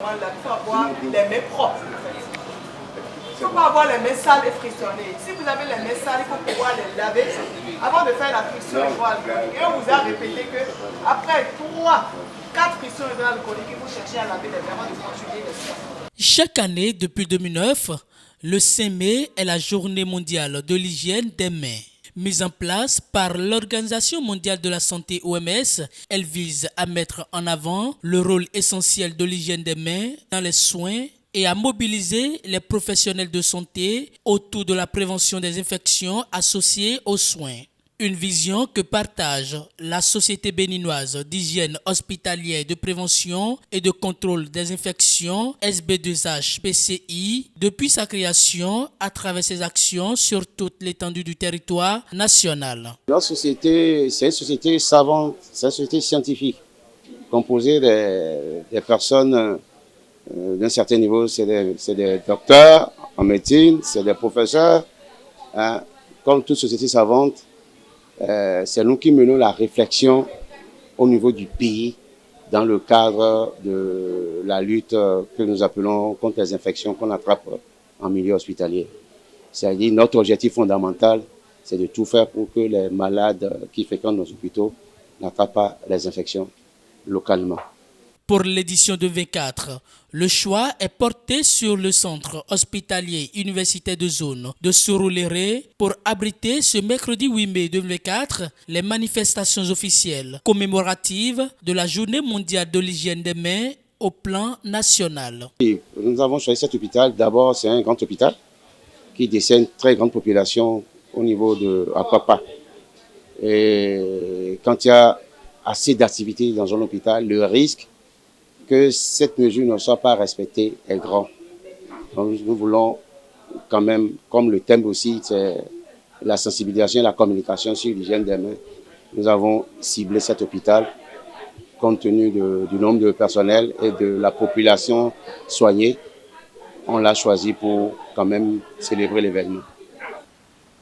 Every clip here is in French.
Il faut avoir les mains propres. Il ne faut pas avoir les mains sales et frictionnées. Si vous avez les mains sales, il faut pouvoir les laver avant de faire la friction hydroalcoolique. Et on vous a répété qu'après 4 frictions hydroalcooliques, il faut chercher à laver les mains avant de continuer les soins. Chaque année, depuis 2009, le 5 mai est la journée mondiale de l'hygiène des mains. Mise en place par l'Organisation mondiale de la santé OMS, elle vise à mettre en avant le rôle essentiel de l'hygiène des mains dans les soins et à mobiliser les professionnels de santé autour de la prévention des infections associées aux soins. Une vision que partage la Société béninoise d'hygiène hospitalière de prévention et de contrôle des infections SB2H PCI depuis sa création à travers ses actions sur toute l'étendue du territoire national. Notre société, c'est une société savante, c'est une société scientifique, composée des personnes d'un certain niveau, c'est des docteurs en médecine, c'est des professeurs, hein. Comme toute société savante, c'est nous qui menons la réflexion au niveau du pays dans le cadre de la lutte que nous appelons contre les infections qu'on attrape en milieu hospitalier. C'est-à-dire notre objectif fondamental, c'est de tout faire pour que les malades qui fréquentent nos hôpitaux n'attrapent pas les infections localement. Pour l'édition 2024, le choix est porté sur le centre hospitalier universitaire de zone de Surulere pour abriter ce mercredi 8 mai 2024 les manifestations officielles commémoratives de la Journée mondiale de l'hygiène des mains au plan national. Et nous avons choisi cet hôpital. D'abord, c'est un grand hôpital qui dessine une très grande population au niveau de Apapa. Et quand il y a assez d'activités dans un hôpital, le risque que cette mesure ne soit pas respectée est grand. Donc nous voulons quand même, comme le thème aussi, c'est la sensibilisation et la communication sur l'hygiène des mains, nous avons ciblé cet hôpital compte tenu du nombre de personnel et de la population soignée. On l'a choisi pour quand même célébrer l'événement.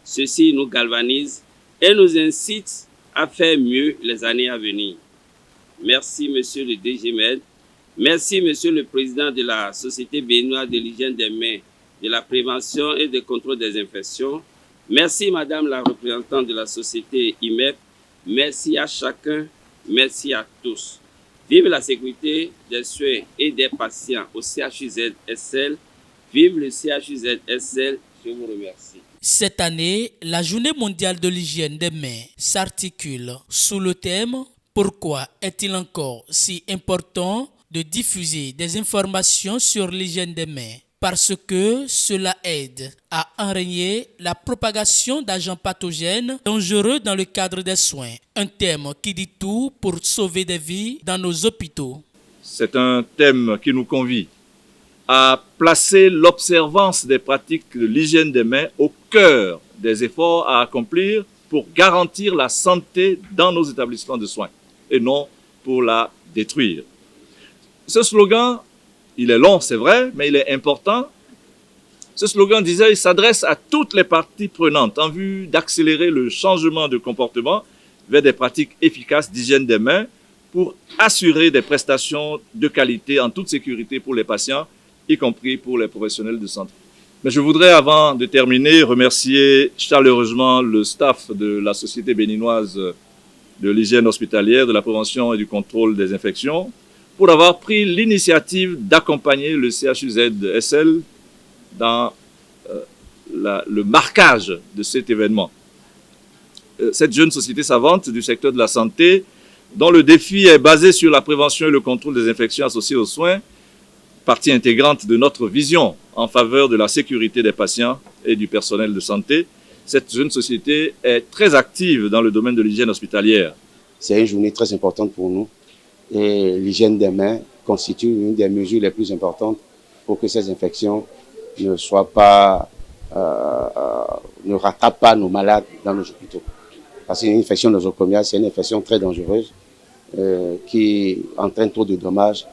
Ceci nous galvanise et nous incite à faire mieux les années à venir. Merci, monsieur le DGMED. Merci, monsieur le président de la Société béninoise de l'hygiène des mains, de la prévention et du contrôle des infections. Merci, madame la représentante de la société IMEP. Merci à chacun. Merci à tous. Vive la sécurité des soins et des patients au CHUZ-SL. Vive le CHUZ-SL. Je vous remercie. Cette année, la Journée mondiale de l'hygiène des mains s'articule sous le thème « Pourquoi est-il encore si important ?» de diffuser des informations sur l'hygiène des mains parce que cela aide à enrayer la propagation d'agents pathogènes dangereux dans le cadre des soins. Un thème qui dit tout pour sauver des vies dans nos hôpitaux. C'est un thème qui nous convie à placer l'observance des pratiques de l'hygiène des mains au cœur des efforts à accomplir pour garantir la santé dans nos établissements de soins et non pour la détruire. Ce slogan, il est long, c'est vrai, mais il est important. Ce slogan disait, il s'adresse à toutes les parties prenantes en vue d'accélérer le changement de comportement vers des pratiques efficaces d'hygiène des mains pour assurer des prestations de qualité en toute sécurité pour les patients, y compris pour les professionnels de santé. Mais je voudrais, avant de terminer, remercier chaleureusement le staff de la Société béninoise de l'hygiène hospitalière, de la prévention et du contrôle des infections, pour avoir pris l'initiative d'accompagner le CHUZ-SL dans le marquage de cet événement. Cette jeune société savante du secteur de la santé, dont le défi est basé sur la prévention et le contrôle des infections associées aux soins, partie intégrante de notre vision en faveur de la sécurité des patients et du personnel de santé, cette jeune société est très active dans le domaine de l'hygiène hospitalière. C'est une journée très importante pour nous. Et l'hygiène des mains constitue une des mesures les plus importantes pour que ces infections ne soient pas, ne rattrapent pas nos malades dans nos hôpitaux. Parce qu'une infection nosocomiale, c'est une infection très dangereuse qui entraîne trop de dommages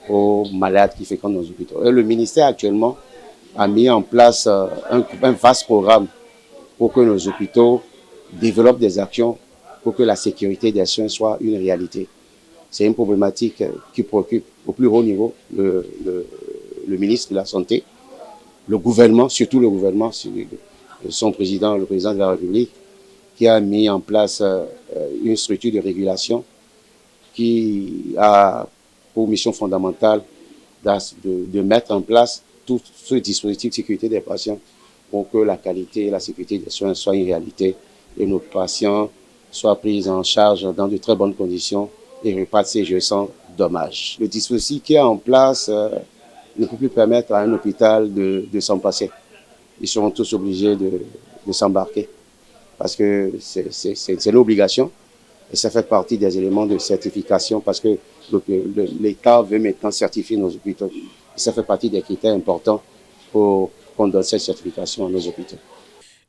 aux malades qui fréquentent nos hôpitaux. Et le ministère actuellement a mis en place un vaste programme pour que nos hôpitaux développent des actions pour que la sécurité des soins soit une réalité. c'est une problématique qui préoccupe au plus haut niveau le ministre de la Santé, le gouvernement, surtout le gouvernement, son président, le président de la République, qui a mis en place une structure de régulation qui a pour mission fondamentale de mettre en place tout ce dispositif de sécurité des patients pour que la qualité et la sécurité des soins soient une réalité et nos patients soient pris en charge dans de très bonnes conditions et repartent ces jeux sans dommage. Le dispositif qui est en place ne peut plus permettre à un hôpital de s'en passer. Ils seront tous obligés de s'embarquer parce que c'est une obligation et ça fait partie des éléments de certification parce que l'État veut maintenant certifier nos hôpitaux. Et ça fait partie des critères importants pour qu'on donne cette certification à nos hôpitaux.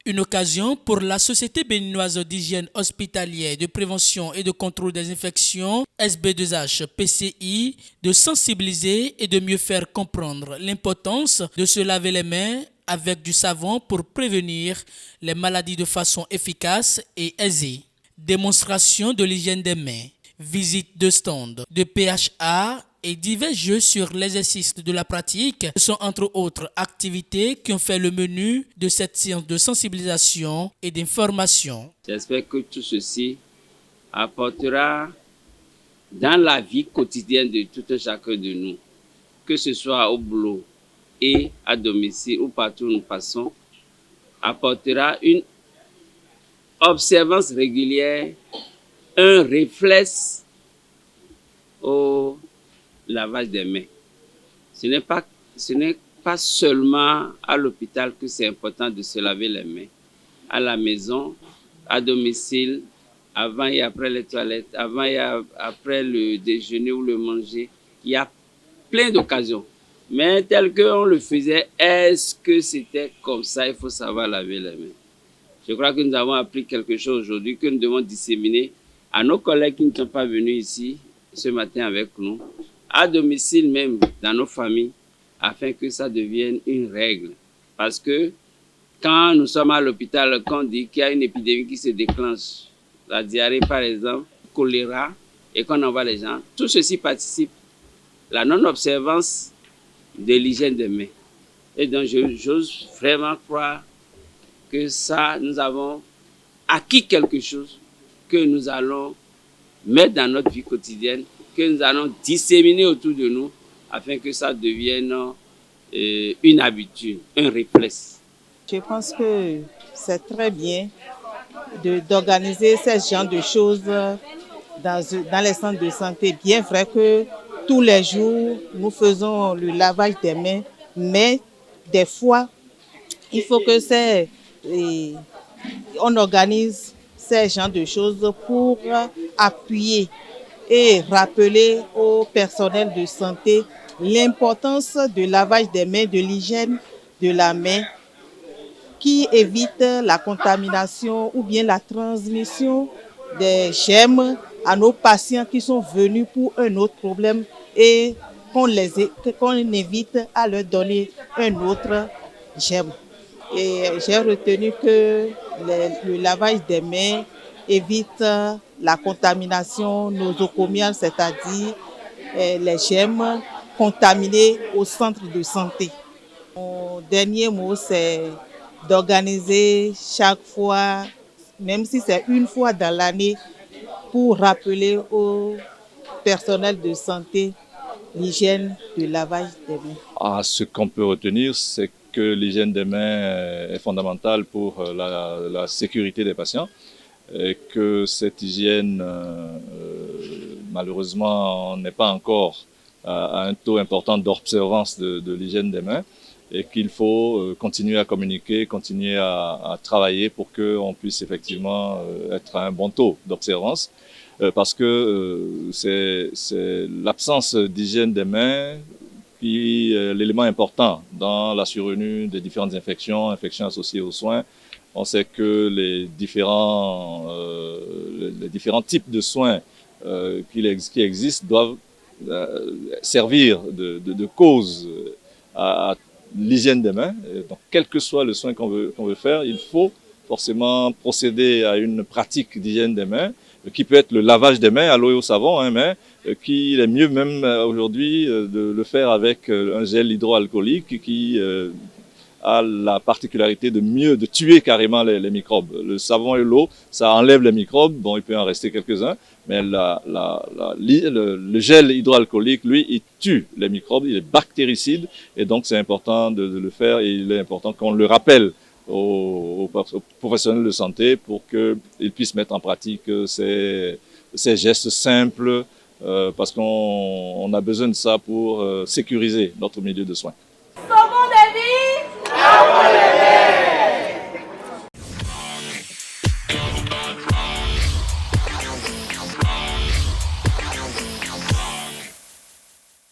Une occasion pour la Société béninoise d'hygiène hospitalière, de prévention et de contrôle des infections, SB2H PCI, de sensibiliser et de mieux faire comprendre l'importance de se laver les mains avec du savon pour prévenir les maladies de façon efficace et aisée. Démonstration de l'hygiène des mains, visite de stand, de PHA et divers jeux sur l'exercice de la pratique sont entre autres activités qui ont fait le menu de cette séance de sensibilisation et d'information. J'espère que tout ceci apportera dans la vie quotidienne de tout un chacun de nous, que ce soit au boulot et à domicile ou partout où nous passons, apportera une observance régulière, un réflexe au lavage des mains. Ce n'est pas seulement à l'hôpital que c'est important de se laver les mains. À la maison, à domicile, avant et après les toilettes, avant et après le déjeuner ou le manger, il y a plein d'occasions. Mais tel qu'on le faisait, est-ce que c'était comme ça? Il faut savoir laver les mains. Je crois que nous avons appris quelque chose aujourd'hui que nous devons disséminer à nos collègues qui ne sont pas venus ici ce matin avec nous, à domicile même, dans nos familles, afin que ça devienne une règle. Parce que quand nous sommes à l'hôpital, quand on dit qu'il y a une épidémie qui se déclenche, la diarrhée par exemple, choléra, et qu'on envoie les gens, tout ceci participe à la non-observance de l'hygiène des mains. Et donc j'ose vraiment croire que ça, nous avons acquis quelque chose que nous allons mettre dans notre vie quotidienne, que nous allons disséminer autour de nous afin que ça devienne une habitude, un réflexe. Je pense que c'est très bien d'organiser ce genre de choses dans les centres de santé. Bien vrai que tous les jours, nous faisons le lavage des mains, mais des fois, il faut que on organise ces genres de choses pour appuyer et rappeler au personnel de santé l'importance du lavage des mains, de l'hygiène de la main, qui évite la contamination ou bien la transmission des germes à nos patients qui sont venus pour un autre problème et qu'on évite à leur donner un autre germe. Et j'ai retenu que le lavage des mains évite la contamination nosocomiale, c'est-à-dire les germes contaminés au centre de santé. Mon dernier mot, c'est d'organiser chaque fois, même si c'est une fois dans l'année, pour rappeler au personnel de santé l'hygiène du lavage des mains. Ce qu'on peut retenir, c'est que l'hygiène des mains est fondamentale pour la sécurité des patients et que cette hygiène, malheureusement, n'est pas encore à un taux important d'observance de l'hygiène des mains et qu'il faut continuer à communiquer, continuer à travailler pour qu'on puisse effectivement être à un bon taux d'observance. Parce que c'est l'absence d'hygiène des mains qui est l'élément important dans la survenue des différentes infections associées aux soins. On sait que les différents types de soins qui existent doivent servir de cause à l'hygiène des mains. Et donc, quel que soit le soin qu'on veut faire, il faut forcément procéder à une pratique d'hygiène des mains. qui peut être le lavage des mains à l'eau et au savon, hein, mais qu'il est mieux même aujourd'hui de le faire avec un gel hydroalcoolique qui a la particularité de tuer carrément les microbes. Le savon et l'eau, ça enlève les microbes, bon, il peut en rester quelques-uns, mais le gel hydroalcoolique, lui, il tue les microbes, il est bactéricide, et donc c'est important de le faire, et il est important qu'on le rappelle aux professionnels de santé pour qu'ils puissent mettre en pratique ces gestes simples, parce qu'on a besoin de ça pour sécuriser notre milieu de soins.